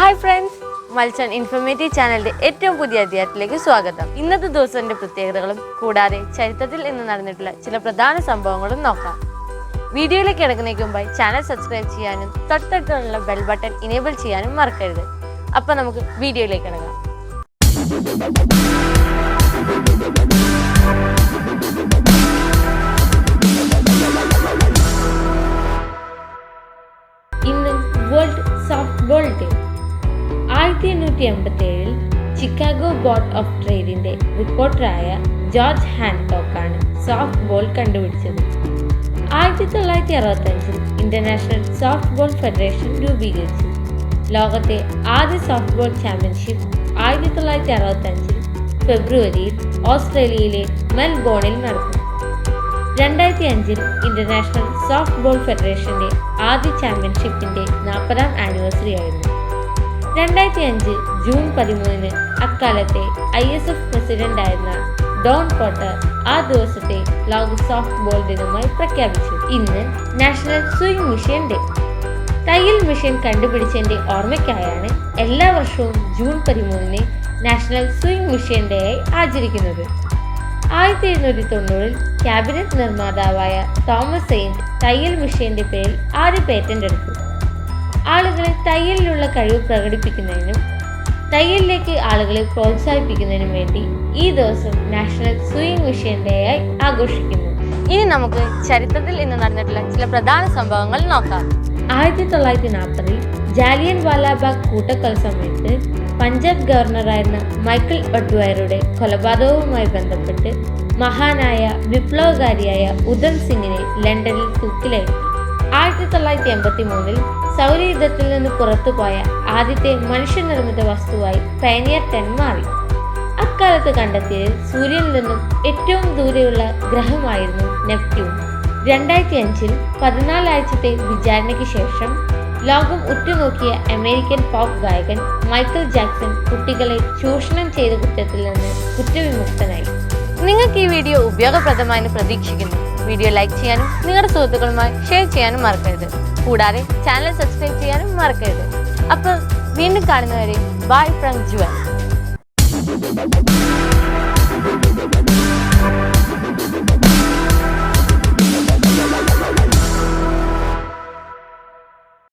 Hi friends, Milestone Informative ചാനലിന്റെ ഏറ്റവും പുതിയ അധ്യായത്തിലേക്ക് സ്വാഗതം. ഇന്നത്തെ ദിവസത്തിന്റെ പ്രത്യേകതകളും കൂടാതെ ചരിത്രത്തിൽ ഇന്ന് നടന്നിട്ടുള്ള ചില പ്രധാന സംഭവങ്ങളും നോക്കാം. വീഡിയോയിലേക്ക് കിടക്കുന്നതിന് മുമ്പായി ചാനൽ സബ്സ്ക്രൈബ് ചെയ്യാനും തൊട്ടടുത്തുള്ള ബെൽ ബട്ടൺ ഇനേബിൾ ചെയ്യാനും മറക്കരുത്. അപ്പോൾ നമുക്ക് വീഡിയോയിലേക്ക് കിടക്കാം. ഇന്ന് world softball day. 1887 Chicago board of ട്രേഡിന്റെ റിപ്പോർട്ടറായ ജോർജ് ഹാൻകോക്കാണ് സോഫ്റ്റ് ബോൾ കണ്ടുപിടിച്ചത്. 1965 ഇന്റർനാഷണൽ സോഫ്റ്റ് ബോൾ ഫെഡറേഷൻ രൂപീകരിച്ചു. ലോകത്തെ ആദ്യ സോഫ്റ്റ് ബോൾ ചാമ്പ്യൻഷിപ്പ് 1965 ഫെബ്രുവരിയിൽ ഓസ്ട്രേലിയയിലെ മെൽബോണിൽ നടന്നു. 2005 ഇന്റർനാഷണൽ സോഫ്റ്റ് ബോൾ ഫെഡറേഷന്റെ ആദ്യ ചാമ്പ്യൻഷിപ്പിന്റെ 40ാം ആനിവേഴ്സറി ആയിരുന്നു. 2005 ജൂൺ 13 അക്കാലത്തെ ISF പ്രസിഡന്റായിരുന്ന ഡോൺ പോട്ടർ ആ ദിവസത്തെ ലോക സോഫ്റ്റ് ബോൾ ദിനമായി പ്രഖ്യാപിച്ചു. ഇന്ന് നാഷണൽ സ്വിംഗ് മെഷീൻ ഡേ. തയ്യൽ മെഷീൻ കണ്ടുപിടിച്ചതിന്റെ ഓർമ്മയ്ക്കായാണ് എല്ലാ വർഷവും June 13 national swing machine day ആയി ആചരിക്കുന്നത്. 1790 ക്യാബിനറ്റ് നിർമ്മാതാവായ തോമസ് സെയിന്റ് തയ്യൽ മെഷീന്റെ പേരിൽ ആദ്യ പേറ്റന്റ് എടുത്തു. ആളുകളെ തയ്യലിലുള്ള കഴിവ് പ്രകടിപ്പിക്കുന്നതിനും തയ്യലിലേക്ക് ആളുകളെ പ്രോത്സാഹിപ്പിക്കുന്നതിനും വേണ്ടി ഈ ദിവസം നാഷണൽ സ്വിംഗ് മെഷീൻ ഡേ ആയി ആഘോഷിക്കുന്നു. ഇനി നമുക്ക് ചരിത്രത്തിൽ ഇന്ന് നടന്നിട്ടുള്ള ചില പ്രധാന സംഭവങ്ങൾ നോക്കാം. 1940 ജാലിയൻ വാലാബാഗ് കൂട്ടക്കൊല സമയത്ത് പഞ്ചാബ് ഗവർണറായിരുന്ന മൈക്കിൾ ഒഡ്വയറുടെ കൊലപാതകവുമായി ബന്ധപ്പെട്ട് മഹാനായ വിപ്ലവകാരിയായ ഉധം സിംഗിനെ ലണ്ടനിൽ തൂക്കിലേറ്റി. 1983 സൗരയുദ്ധത്തിൽ നിന്ന് പുറത്തുപോയ ആദ്യത്തെ മനുഷ്യനിർമ്മിത വസ്തുവായി പയനിയർ 10 മാറി. അക്കാലത്ത് കണ്ടെത്തിയതിൽ സൂര്യനിൽ നിന്നും ഏറ്റവും ദൂരെയുള്ള ഗ്രഹമായിരുന്നു നെപ്റ്റ്യൂൺ. 2005 14 ആഴ്ചത്തെ വിചാരണയ്ക്ക് ശേഷം ലോകം ഉറ്റുനോക്കിയ അമേരിക്കൻ പോപ്പ് ഗായകൻ മൈക്കിൾ ജാക്സൺ കുട്ടികളെ ചൂഷണം ചെയ്ത കുറ്റത്തിൽ നിന്ന് കുറ്റവിമുക്തനായി. നിങ്ങൾക്ക് ഈ വീഡിയോ ഉപയോഗപ്രദമായി പ്രതീക്ഷിക്കുന്നു. വീഡിയോ ലൈക്ക് ചെയ്യാനും നിങ്ങളുടെ സുഹൃത്തുക്കളുമായി ഷെയർ ചെയ്യാനും മറക്കരുത്. കൂടാതെ ചാനൽ സബ്സ്ക്രൈബ് ചെയ്യാനും മറക്കരുത്. അപ്പോൾ വീണ്ടും കാണുന്നവരെ ബൈ ഫ്രം ജുവൽ.